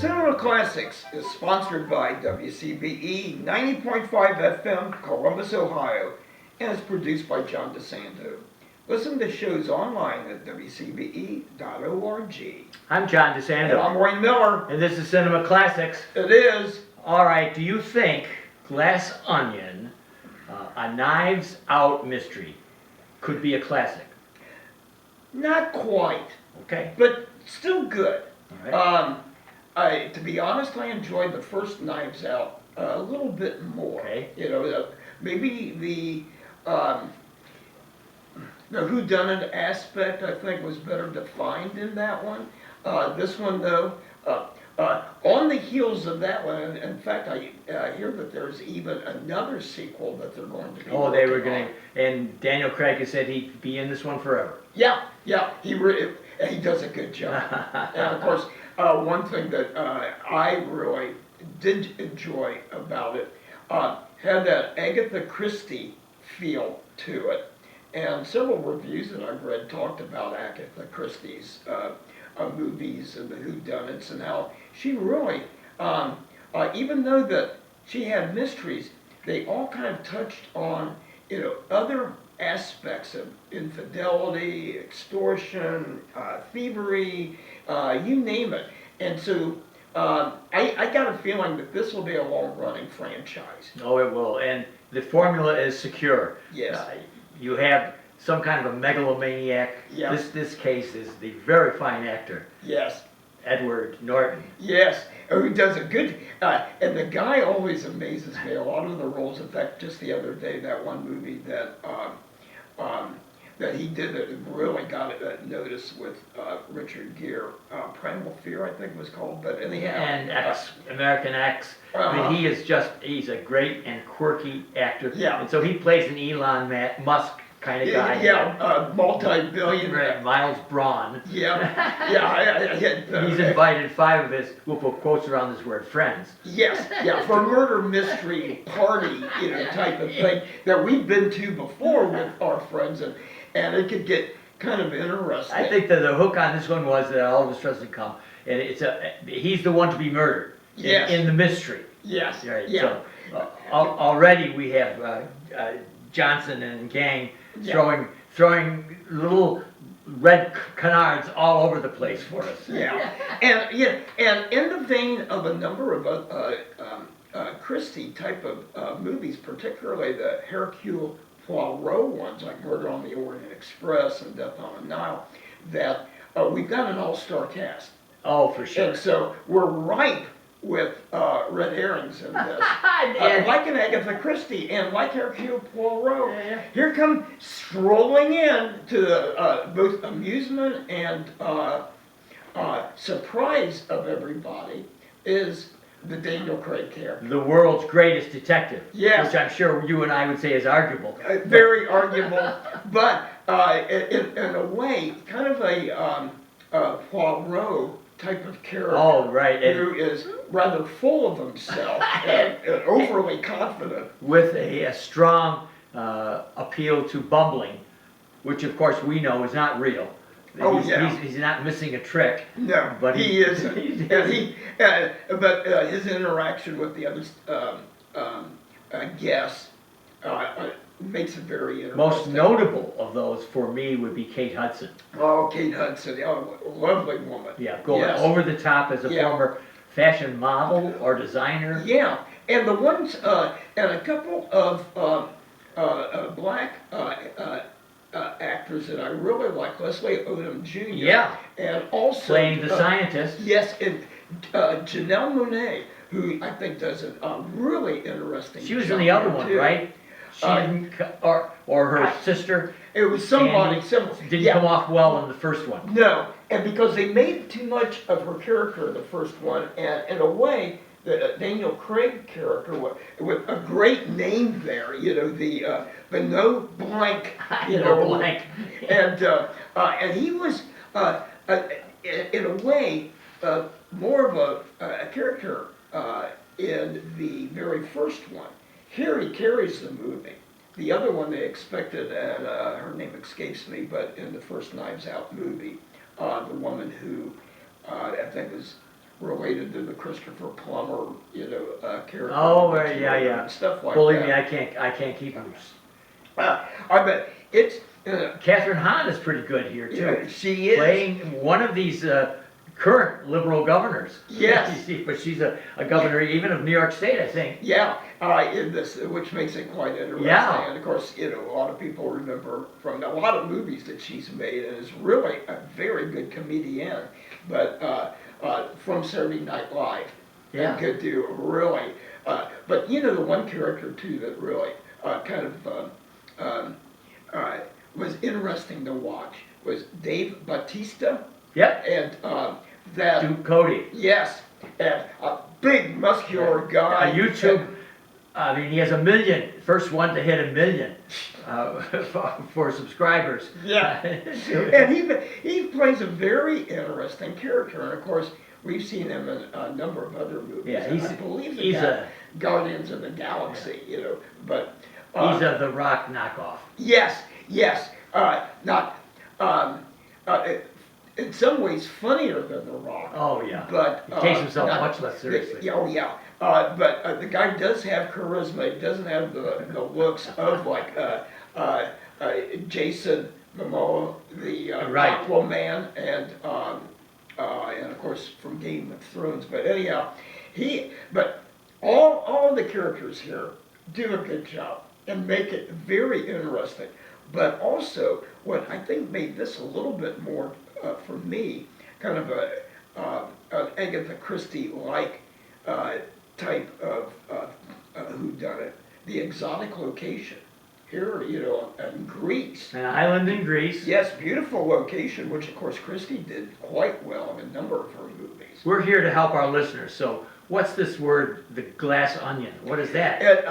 Cinema Classics is sponsored by WCBE 90.5 FM, Columbus, Ohio, and is produced by John DeSando. Listen to shows online at WCBE.org. I'm John And DeSando, I'm Wayne Miller. and this is Cinema Classics. It is. All right, do you think Glass Onion, a Knives Out mystery, could be a classic? Not quite, Okay. but still good. All right. To be honest, I enjoyed the first Knives Out a little bit more. Okay. You know, maybe the whodunit aspect, I think, was better defined in that one. This one, though, on the heels of that one, in fact, I hear that there's even another sequel that they're going to be Oh, they were working going on. to, and Daniel Craig has said he'd be in this one forever. Yeah, he does a good job. And of course, one thing that I really did enjoy about it had that Agatha Christie feel to it. And several reviews that I've read talked about Agatha Christie's movies and the whodunits and how she really, even though that she had mysteries, they all kind of touched on, other aspects of infidelity, extortion, thievery, you name it. And so I got a feeling that this will be a long-running franchise. Oh, it will, and the formula is secure. Yes. You have some kind of a megalomaniac. Yeah. This case is the very fine actor, Yes. Edward Norton. Yes, who does a good, and the guy always amazes me, a lot of the roles. In fact, just the other day, that one movie that that he did that really got notice with Richard Gere, Primal Fear, I think it was called, but anyhow. And American X. I mean, he's a great and quirky actor. Yeah. And so he plays an Elon Musk kind of guy. Multi-billion. Right, Miles Braun. Yeah. He's invited 5 of his, we'll put quotes around this word, friends. Yes, for a murder mystery party, type of thing that we've been to before with our friends, and it could get kind of interesting. I think that the hook on this one was that Elvis doesn't come, and he's the one to be murdered. Yes. In the mystery. Yes. Right. Yeah. So already we have Johnson and gang throwing little red canards all over the place for us. Yeah. And in the vein of a number of Christie type of movies, particularly the Hercule Poirot ones like Murder on the Orient Express and Death on the Nile, that we've got an all-star cast. Oh, for sure. And so we're ripe with red herrings in this. Like an Agatha Christie and like Hercule Poirot. Yeah. Here come strolling in to both amusement and surprise of everybody is the Daniel Craig character. The world's greatest detective. Yes. Which I'm sure you and I would say is arguable. Very arguable, but in a way, kind of a Poirot type of character. Oh, right. Who is rather full of himself and overly confident. With a strong appeal to bumbling, which of course we know is not real. He's not missing a trick. No, but he isn't. But his interaction with the other guests makes it very interesting. Most notable of those for me would be Kate Hudson. Oh, Kate Hudson, lovely woman. Yeah, going over the top as a former fashion model or designer. Yeah, and the ones, and a couple of black actors that I really like, Leslie Odom Jr. Yeah. And also playing the scientist. Yes, and Janelle Monáe, who I think does a really interesting. She was in the other one, too. right? She didn't, or her sister. It was somebody similar. Didn't come off well in the first one. No, and because they made too much of her character in the first one, and in a way, the Daniel Craig character with a great name there, the no blank, No blank. and he was in a way more of a character in the very first one. Here he carries the movie. The other one they expected, and her name escapes me, but in the first Knives Out movie, the woman who I think was related to the Christopher Plummer, character. Oh, yeah, yeah. And stuff like Believe that. me, I can't keep them. I bet it's, Catherine Hahn is pretty good here too. she is. Playing one of these current liberal governors. Yes. But she's a governor even of New York State, I think. Yeah, in this, which makes it quite interesting. Yeah. And of course, a lot of people remember from a lot of movies that she's made, and is really a very good comedian. But from Saturday Night Live, Yeah. and could do really. But the one character too that really kind of was interesting to watch was Dave Bautista. Yep. And that. Duke Cody. Yes, and a big muscular guy. YouTube. I mean, he has 1 million. First one to hit 1 million for subscribers. Yeah, and he plays a very interesting character, and of course we've seen him in a number of other movies. Yeah, I believe he's Guardians of the Galaxy, but he's the Rock knockoff. Yes, not in some ways funnier than the Rock. Oh yeah, but he takes himself much less seriously. Oh yeah. But the guy does have charisma. He doesn't have the looks of like Jason Momoa, the Right. Aquaman, and of course from Game of Thrones. But anyhow, but all of the characters here do a good job and make it very interesting. But also, what I think made this a little bit more for me, kind of an Agatha Christie-like type of whodunit, the exotic location here, in Greece. An island in Greece. Yes, beautiful location, which of course Christie did quite well in a number of her movies. We're here to help our listeners. So, what's this word, the glass onion? What is that? And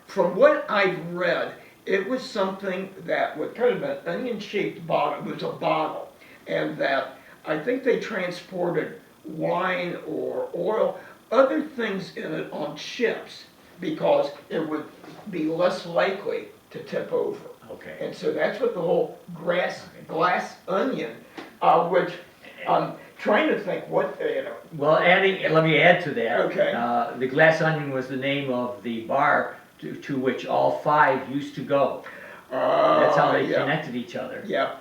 from what I've read, it was something that was kind of an onion-shaped bottle. It was a bottle, and that I think they transported wine or oil, other things in it on ships, because it would be less likely to tip over. Okay. And so that's what the whole glass onion, which I'm trying to think what, Well, let me add to that. Okay. The Glass Onion was the name of the bar to which all five used to go. That's how they connected each other. Yeah.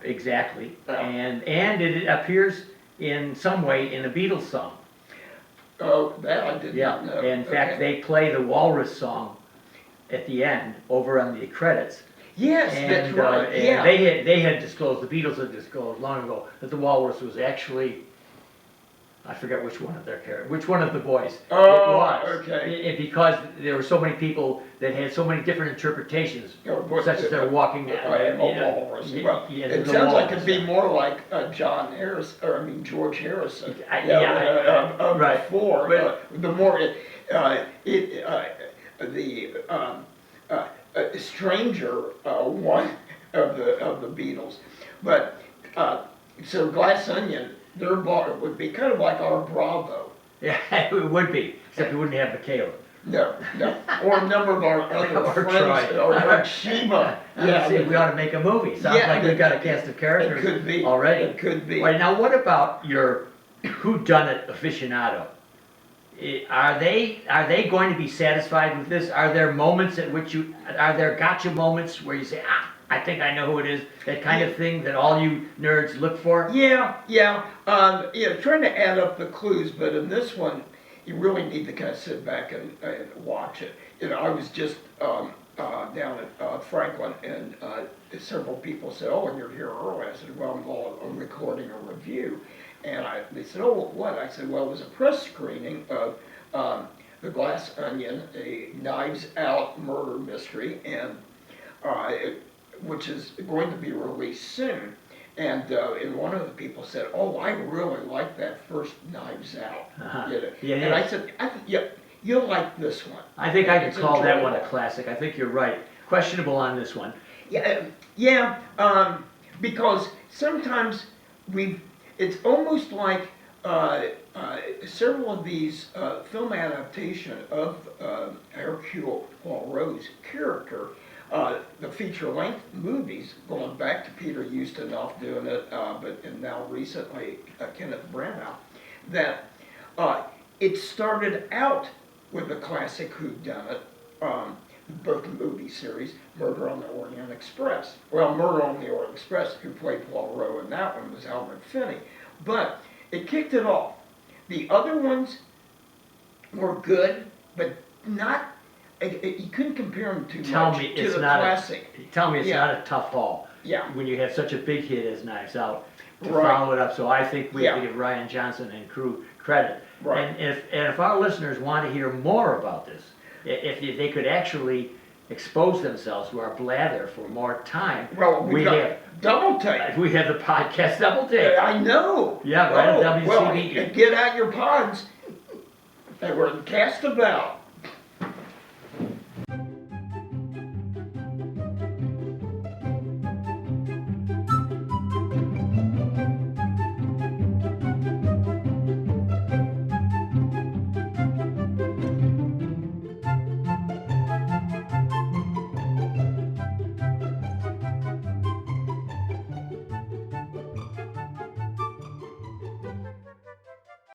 Exactly. Yeah. And it appears in some way in a Beatles song. Oh, that I did not know. In fact, they play the Walrus song at the end over on the credits. Yes, And, that's right. and they had disclosed, the Beatles had disclosed long ago that the Walrus was actually, I forget which one of the boys it was. Okay. Because there were so many people that had so many different interpretations, such as they're walking. Walrus. Well, it sounds like it'd be more like George Harrison. Right. Before, the more stranger one of the Beatles, but so Glass Onion, their bar would be kind of like our Bravo. Yeah, it would be, except we wouldn't have Michaela. No, or a number of our other Or friends, Troy. or like Sheba. We ought to make a movie. Sounds like we've got a cast of characters It could be already. It could be. Right, now what about your whodunit aficionado? Are they going to be satisfied with this? Are there moments at which are there gotcha moments where you say, I think I know who it is, that kind of thing that all you nerds look for? Yeah, trying to add up the clues, but in this one, you really need to kind of sit back and watch it. I was just down at Franklin, and several people said, "Oh, and you're here early." I said, "Well, I'm recording a review," and they said, "Oh, what?" I said, "Well, it was a press screening of The Glass Onion, a Knives Out murder mystery, and which is going to be released soon." And one of the people said, "Oh, I really like that first Knives Out." And I said, you'll like this one. I think I could call that one a classic. I think you're right. Questionable on this one. Because sometimes it's almost like several of these film adaptation of Hercule Poirot's character, the feature-length movies, going back to Peter Ustinov doing it, and now recently Kenneth Branagh, that It started out with a classic whodunit, both movie series, Murder on the Orient Express. Well, Murder on the Orient Express, who played Poirot in that one was Albert Finney. But it kicked it off. The other ones were good, but not, you couldn't compare them too Tell much me to it's the not classic. Tell me it's Yeah. not a tough haul. Yeah, When you have such a big hit as Knives Out to Right. follow it up. So I think we have to Yeah. give Ryan Johnson and crew credit. Right. And if our listeners want to hear more about this, if they could actually expose themselves to our blather for more time, well, we we got have double take. we have the podcast double take. I know. Yeah, right on Well, WCBE. and get out your pods. They were cast about.